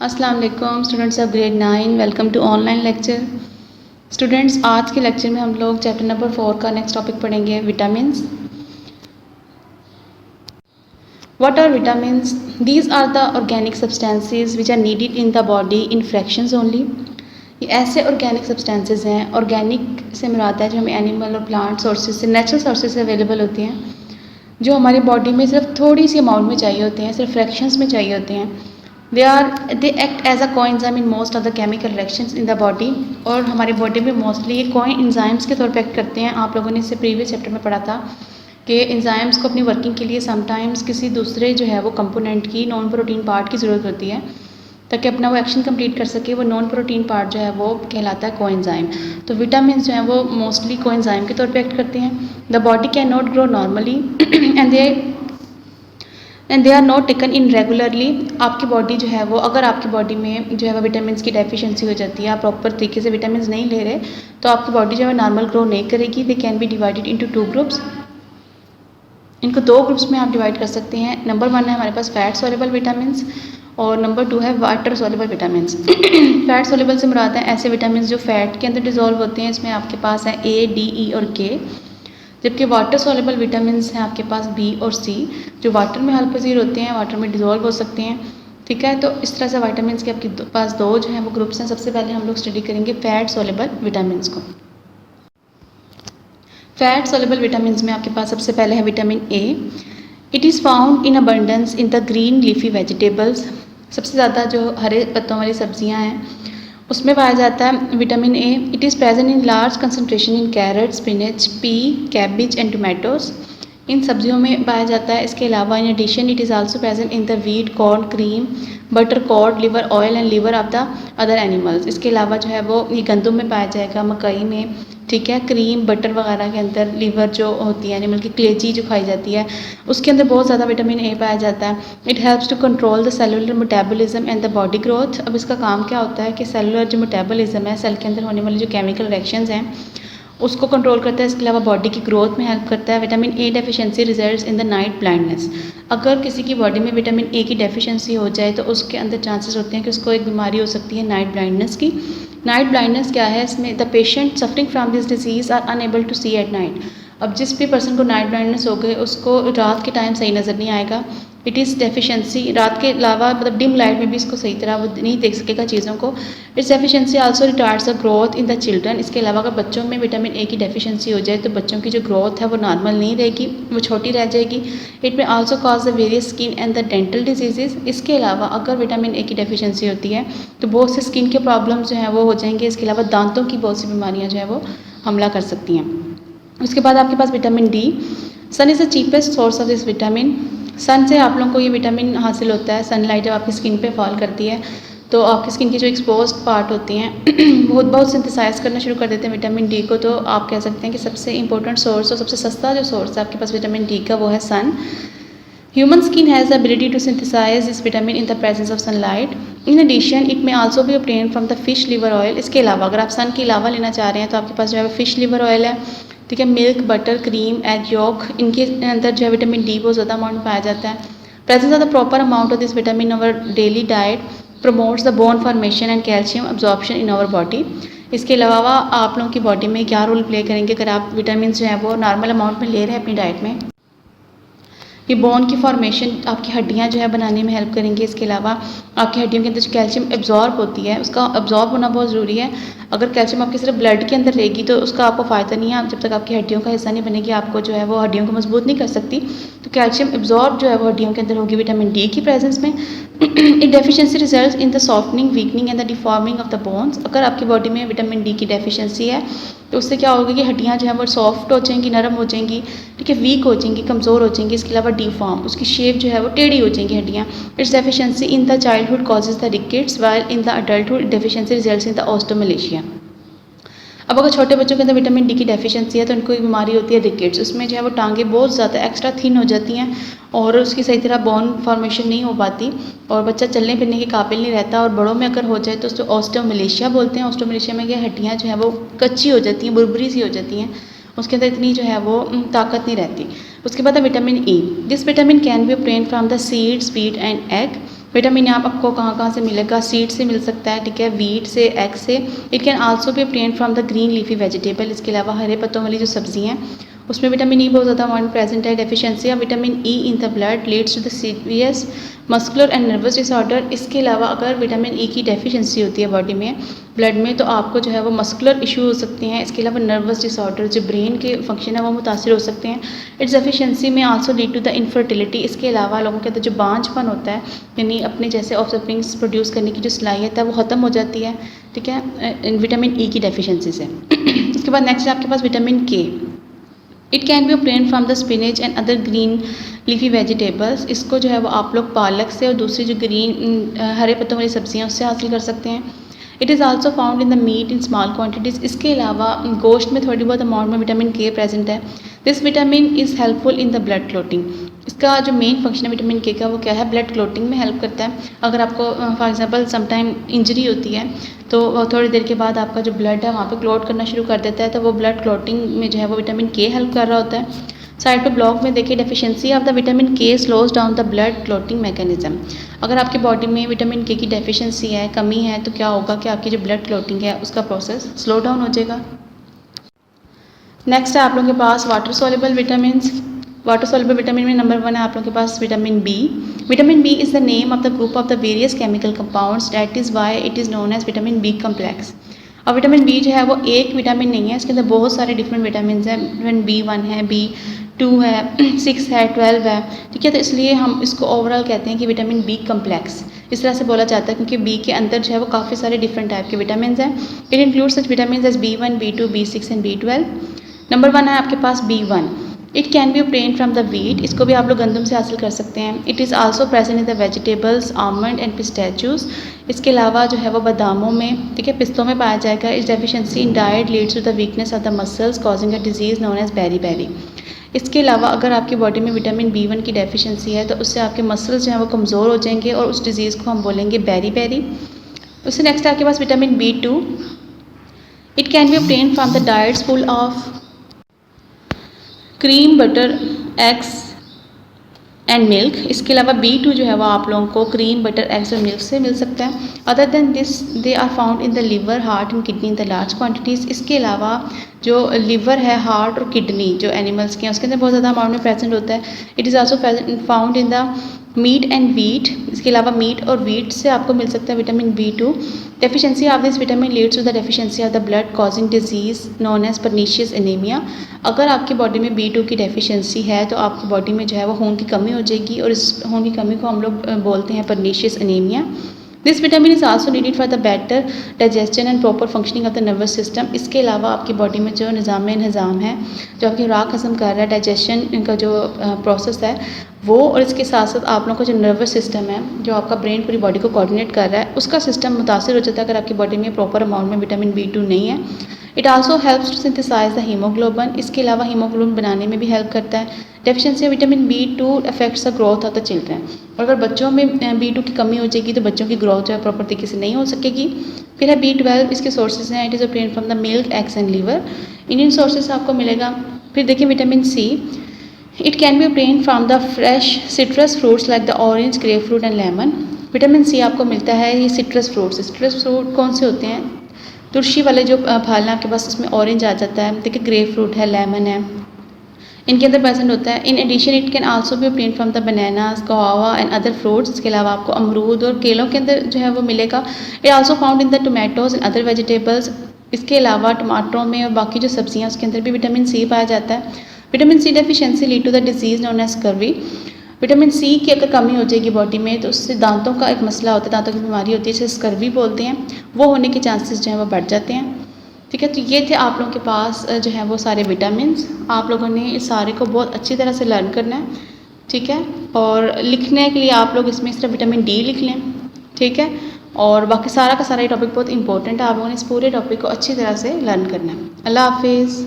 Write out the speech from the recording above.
अस्सलाम वालेकुम students of grade 9, welcome to online lecture. Students, आज के लेक्चर में हम लोग चैप्टर नंबर 4 का नेक्स्ट टॉपिक पढ़ेंगे, vitamins. What are vitamins? These are the organic substances which are needed in the body in fractions only. ये ऐसे organic substances हैं, ऑर्गेनिक से मुराद है जो हमें एनिमल और प्लांट सोर्सेज से, नेचुरल सोर्सेज से अवेलेबल होती हैं, जो हमारी बॉडी में सिर्फ थोड़ी सी अमाउंट में चाहिए होते हैं, सिर्फ फ्रैक्शंस में चाहिए होते हैं। They act as a coenzyme in most of the chemical reactions in the body. और हमारी बॉडी में मोस्टली ये कोएंजाइम्स के तौर पे एक्ट करते हैं। आप लोगों ने इससे प्रीवियस चैप्टर में पढ़ा था कि एंजाइम्स को अपनी वर्किंग के लिए समटाइम्स किसी दूसरे जो है वो कंपोनेंट की, नॉन प्रोटीन पार्ट की ज़रूरत होती है ताकि अपना वो एक्शन कंप्लीट कर सके। वो नॉन प्रोटीन पार्ट जो है वो कहलाता है कोएंजाइम। तो विटामिन जो है वो मोस्टली कोएंजाइम के तौर पे एक्ट करते हैं। The body can not grow normally and they are not taken in regularly. आपकी बॉडी जो है वो, अगर आपकी बॉडी में जो है वो विटामिन की डेफिशिएंसी हो जाती है, आप प्रॉपर तरीके से विटामिन नहीं ले रहे, तो आपकी बॉडी जो है नॉर्मल ग्रो नहीं करेगी। They can be divided into 2 groups. इनको 2 ग्रुप्स में आप डिवाइड कर सकते हैं। नंबर 1 है हमारे पास फैट सोल्युबल विटामिन और नंबर 2 है water soluble vitamin. Fat soluble से मुराद है ऐसे विटामिन जो फैट के अंदर डिजोल्व होते हैं। इसमें आपके पास है ए, डी, ई और के। जबकि वाटर सोल्युबल विटामिन हैं आपके पास बी और सी, जो वाटर में हल पजीर होते हैं, वाटर में डिजोल्व हो सकते हैं। ठीक है, तो इस तरह से विटामिन के आपके पास 2 जो हैं वो ग्रुप्स हैं। सबसे पहले हम लोग स्टडी करेंगे फैट सोल्युबल विटामिन को। फैट सोल्युबल विटामिन में आपके पास सबसे पहले है vitamin A. It is found in abundance in the green leafy vegetables. सबसे ज़्यादा जो हरे पत्तों वाली सब्जियां हैं उसमें पाया जाता है vitamin A. It is present in large concentration in carrot, spinach, pea, cabbage and tomatoes. इन सब्जियों में पाया जाता है। इसके अलावा in addition it is also present in the wheat, corn, cream, butter, cod, liver oil and liver of the other animals. इसके अलावा जो है वो ये गंदम में पाया जाएगा, मकई में, ठीक है, क्रीम, बटर वगैरह के अंदर लिवर जो होती है एनिमल की, कलेजी जो खाई जाती है, उसके अंदर बहुत ज़्यादा विटामिन ए पाया जाता है। It helps to control the cellular metabolism and the body growth. अब इसका काम क्या होता है कि सेलुलर जो मेटाबॉलिज्म है, सेल के अंदर होने वाली जो केमिकल रिएक्शंस हैं उसको कंट्रोल करता है। इसके अलावा बॉडी की ग्रोथ में हेल्प करता है। Vitamin A deficiency results in the night blindness. अगर किसी की बॉडी में विटामिन ए की डेफिशिएंसी हो जाए तो उसके अंदर चांसेस होते हैं कि उसको एक बीमारी हो सकती है नाइट ब्लाइंडनेस की। नाइट ब्लाइंडनेस क्या है? इसमें the patient suffering from this disease are unable to see at night. अब जिस भी पर्सन को नाइट ब्लाइंडनेस हो गई उसको रात के टाइम सही नज़र नहीं आएगा। इट इज़ डेफिशिएंसी, रात के अलावा मतलब डिम लाइट में भी इसको सही तरह वो नहीं देख सकेगा चीज़ों को। It's deficiency also retards the growth in the children. इसके अलावा अगर बच्चों में विटामिन ए की डेफिशिएंसी हो जाए तो बच्चों की जो ग्रोथ है वो नॉर्मल नहीं रहेगी, वो छोटी रह जाएगी। इट में also cause the various skin and the dental diseases. इसके अलावा अगर विटामिन ए की डेफिशिएंसी होती है तो बहुत से स्किन के प्रॉब्लम्स जो हैं वो हो जाएंगे। इसके अलावा दांतों की बहुत सी बीमारियाँ जो है वो हमला कर सकती हैं। उसके बाद आपके पास vitamin D. Sun is the cheapest source of this vitamin. Sun से आप लोगों को ये विटामिन हासिल होता है। सनलाइट जब आपकी स्किन पे फॉल करती है तो आपकी स्किन की जो एक्सपोज्ड पार्ट होती हैं बहुत सिंथेसाइज करना शुरू कर देते हैं विटामिन डी को। तो आप कह सकते हैं कि सबसे इंपॉर्टेंट सोर्स और सबसे सस्ता जो सोर्स है आपके पास विटामिन डी का वो है सन। Human skin has the ability to synthesize this vitamin in the presence of sunlight. In addition, it may also be obtained from the fish liver oil. इसके अलावा अगर आप सन के अलावा लेना चाह रहे हैं तो आपके पास जो है फिश लिवर ऑयल है, ठीक है, milk, butter, cream, egg yolk, इनके अंदर जो है विटामिन डी बहुत ज़्यादा अमाउंट में पाया जाता है। Presence of the proper amount of this vitamin in our daily diet promotes the bone formation and calcium absorption in our body. इसके अलावा आप लोगों की बॉडी में क्या रोल प्ले करेंगे अगर आप विटामिन जो है वो नॉर्मल अमाउंट में ले रहे हैं अपनी डाइट में? ये बोन की फॉर्मेशन, आपकी हड्डियां जो है बनाने में हेल्प करेंगे। इसके अलावा आपकी हड्डियों के अंदर जो कैल्शियम एब्जॉर्ब होती है उसका एब्जॉर्ब होना बहुत ज़रूरी है। अगर कैल्शियम आपके सिर्फ ब्लड के अंदर रहेगी तो उसका आपको फ़ायदा नहीं है। जब तक आपकी हड्डियों का हिस्सा नहीं बनेगी आपको जो है वो हड्डियों को मजबूत नहीं कर सकती। तो कैल्शियम एब्जॉर्ब जो है वो हड्डियों के अंदर होगी विटामिन डी की प्रेजेंस में। It deficiency results in the softening, weakening and the deforming of the bones. अगर आपकी बॉडी में विटामिन डी की डेफिशिएंसी है तो उससे क्या होगा कि हड्डियाँ जो है वो सॉफ्ट हो जाएंगी, नरम हो जाएंगी, ठीक है, वीक हो जाएंगी, कमज़ोर हो जाएंगी। इसके अलावा डिफॉर्म, उसकी शेप जो है वो टेढ़ी हो जाएंगी हड्डियाँ। It's deficiency in the childhood causes the rickets while in the adulthood deficiency results in the osteomalacia. अब अगर छोटे बच्चों के अंदर विटामिन डी की डेफिशिएंसी है तो उनको एक बीमारी होती है रिकेट्स। उसमें जो है वो टांगें बहुत ज़्यादा एक्स्ट्रा थिन हो जाती हैं और उसकी सही तरह बोन फॉर्मेशन नहीं हो पाती और बच्चा चलने फिरने के काबिल नहीं रहता। और बड़ों में अगर हो जाए तो उसको ऑस्टोमलेशिया बोलते हैं। ऑस्टोमलेशिया में क्या, हड्डियाँ जो है वो कच्ची हो जाती हैं, बुरबुरी सी हो जाती हैं, उसके अंदर इतनी जो है वो ताकत नहीं रहती। उसके बाद है vitamin E. This vitamin can be obtained from the seeds, wheat and egg. Vitamin A आपको कहाँ कहाँ से मिलेगा, सीड से मिल सकता है, ठीक है, वीट से, एग से। It can also be obtained from the green leafy vegetable. इसके अलावा हरे पत्तों वाली जो सब्जियाँ हैं उसमें विटामिन ई बहुत ज़्यादा अमाउंट प्रेजेंट है। Deficiency of vitamin E in the blood leads to the serious muscular and nervous disorder. इसके अलावा अगर विटामिन ई की डेफिशिएंसी होती है बॉडी में, ब्लड में, तो आपको जो है वो मस्कुलर इशू हो सकते हैं। इसके अलावा नर्वस डिसऑर्डर, जो ब्रेन के फंक्शन है वो मुतासर हो सकते हैं। Its deficiency may also lead to the infertility. इसके अलावा लोगों के अंदर जो बांझपन होता है, यानी अपने जैसे ऑफस्प्रिंग्स प्रोड्यूस करने की जो सलाहियत है वो ख़त्म हो जाती है, ठीक है, विटामिन ई की डेफिशिएंसी से। इसके बाद नेक्स्ट है आपके पास विटामिन के। It can be obtained from the spinach and other green leafy vegetables. इसको जो है वो आप लोग पालक से और दूसरी जो ग्रीन हरे पत्तों वाली सब्जियां उससे हासिल कर सकते हैं। It is also found in the meat in small quantities. इसके अलावा गोश्त में थोड़ी बहुत अमाउंट में विटामिन के प्रेजेंट है। This vitamin is helpful in the blood clotting. इसका जो मेन फंक्शन है विटामिन के का वो क्या है, ब्लड क्लोटिंग में हेल्प करता है। अगर आपको फॉर एग्जांपल समटाइम इंजरी होती है तो थोड़ी देर के बाद आपका जो ब्लड है वहाँ पे क्लोट करना शुरू कर देता है, तो वो ब्लड क्लोटिंग में जो है वो विटामिन के हेल्प कर रहा होता है। साइड पे ब्लॉक में देखिए, डेफिशिएंसी ऑफ द विटामिन के slows down the blood clotting mechanism. अगर आपकी बॉडी में विटामिन के की डेफिशिएंसी है, कमी है, तो क्या होगा कि आपकी जो ब्लड क्लोटिंग है उसका प्रोसेस स्लो डाउन हो जाएगा। नेक्स्ट है आप लोगों के पास water soluble vitamins. Water soluble vitamin में नंबर 1 है आप लोगों के पास vitamin B. Vitamin B is the name of the group of the various chemical compounds, that is why it is known as vitamin B complex. और vitamin B जो है वो एक विटामिन नहीं है, इसके अंदर बहुत सारे डिफरेंट विटामिन हैं। विटामिन B1 है, B2 है, 6 है, 12 है, ठीक है। तो इसलिए हम इसको ओवरऑल कहते हैं कि विटामिन बी कम्प्लेक्स इस तरह से बोला जाता है, क्योंकि बी के अंदर जो है वो काफ़ी सारे डिफरेंट टाइप के विटामिन हैं। It include such vitamin as B1, B2, B6 and B12। Number 1 है आपके पास B1। It can be obtained from the wheat. इसको भी आप लोग गंदम से हासिल कर सकते हैं। It is also present in the vegetables, almond and pistachios. इसके अलावा जो है वो बादामों में, ठीक है, पिस्तों में पाया जाएगा। इस deficiency in diet leads to the weakness of the muscles causing a disease known as बेरी। इसके अलावा अगर आपकी बॉडी में विटामिन B1 की डेफिशिएंसी है तो उससे आपके मसल्स जो हैं वो कमज़ोर हो जाएंगे और उस डिज़ीज़ को हम बोलेंगे बेरी। उससे नेक्स्ट आपके पास vitamin B2। It can be obtained from the diets full of cream, butter, eggs and milk. इसके अलावा B2 जो है वो आप लोगों को क्रीम, बटर, एग्स और मिल्क से मिल सकता है। Other than this they are found in the liver, heart and kidney in the large quantities. इसके अलावा जो लिवर है, हार्ट और किडनी जो एनिमल्स के हैं उसके अंदर बहुत ज़्यादा अमाउंट में प्रेजेंट होता है। It is also found in the meat and wheat. इसके अलावा मीट और वीट से आपको मिल सकता है vitamin B2। Deficiency of this vitamin leads to the deficiency of the blood causing disease known as pernicious anaemia. अगर आपकी बॉडी में B2 की डेफिशिएंसी है तो आपकी बॉडी में जो है वो खून की कमी हो जाएगी और इस खून की कमी को हम लोग बोलते हैं pernicious anaemia. This vitamin is also needed for the better digestion and proper functioning of the nervous system. इसके अलावा आपकी बॉडी में जो निज़ाम है जो आपकी खुराक हज़म कर रहा है, डाइजेशन का जो प्रोसेस है वो, और इसके साथ साथ आप लोगों का जो नर्वस सिस्टम है, जो आपका ब्रेन पूरी बॉडी को कोऑर्डिनेट कर रहा है, उसका सिस्टम मुतासिर हो जाता है अगर आपकी बॉडी में प्रॉपर अमाउंट में विटामिन B2 नहीं है। It also helps to synthesise the haemoglobin. इसके अलावा हीमोग्लोबिन बनाने में भी हेल्प करता है। Deficiency of vitamin B2 affects the growth of the children. और अगर बच्चों में B2 की कमी हो जाएगी तो बच्चों की ग्रोथ जो है प्रॉपर तरीके से नहीं हो सकेगी। फिर है B12। इसके सोर्सेज हैं, it is obtained from the milk, eggs and liver. Indian sources आपको मिलेगा। फिर देखिए vitamin C। It can be obtained from the fresh citrus fruits like the orange, grep fruit and lemon. Vitamin C आपको मिलता है ये citrus fruits. Citrus fruit कौन से होते हैं? तुलसी वाले जो फल हैं आपके पास, उसमें ऑरेंज आ जाता है, देखिए ग्रेप फ्रूट है, लेमन है, इनके अंदर प्रेजेंट होता है। In addition it can also be obtained from the bananas, guava and other fruits. इसके अलावा आपको अमरूद और केलों के अंदर जो है वो मिलेगा। It also found in the tomatoes and other vegetables. इसके अलावा टमाटरों में और बाकी जो सब्जियां उसके अंदर भी विटामिन C पाया जाता है। Vitamin C deficiency lead to the disease known as scurvy. Vitamin C की अगर कमी हो जाएगी बॉडी में तो उससे दांतों का एक मसला होता है, दांतों की बीमारी होती है जिसे स्कर्वी बोलते हैं, वो होने के चांसेस जो है वो बढ़ जाते हैं। ठीक है, तो ये थे आप लोगों के पास जो है वो सारे विटामिन्स। आप लोगों ने इस सारे को बहुत अच्छी तरह से लर्न करना है, ठीक है। और लिखने के लिए आप लोग इसमें सिर्फ विटामिन D लिख लें, ठीक है। और बाकी सारा का सारा ये टॉपिक बहुत इंपॉर्टेंट है, आप लोगों ने इस पूरे टॉपिक को अच्छी तरह से लर्न करना है। अल्लाह हाफिज़।